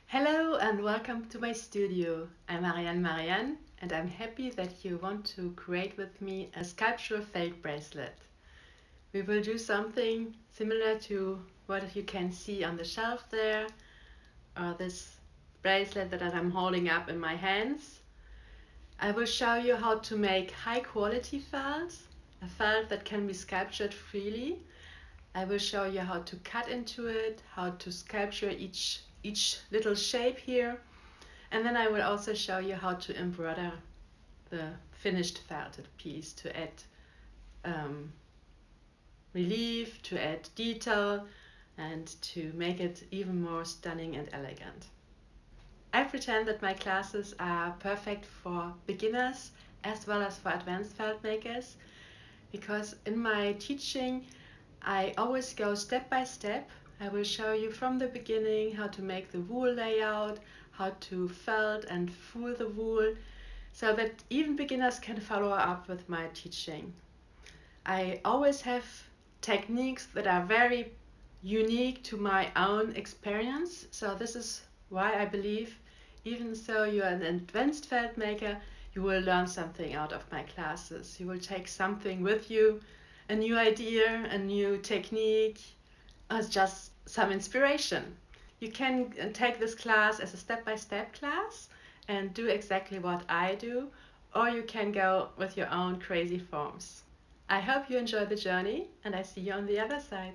Hello and welcome to my studio. I'm Marianne and I'm happy that you want to create with me a sculptural felt bracelet. We will do something similar to what you can see on the shelf there, or this bracelet that I'm holding up in my hands. I will show you how to make high quality felt, a felt that can be sculptured freely. I will show you how to cut into it, how to sculpture each little shape here, and then I will also show you how to embroider the finished felted piece to add relief, to add detail, and to make it even more stunning and elegant. I pretend that my classes are perfect for beginners as well as for advanced felt makers, because in my teaching I always go step by step. I will show you from the beginning how to make the wool layout, how to felt and full the wool, so that even beginners can follow up with my teaching. I always have techniques that are very unique to my own experience, so this is why I believe even though you're an advanced felt maker, you will learn something out of my classes. You will take something with you, a new idea, a new technique, or just some inspiration. You can take this class as a step-by-step class and do exactly what I do, or you can go with your own crazy forms. I hope you enjoy the journey and I see you on the other side.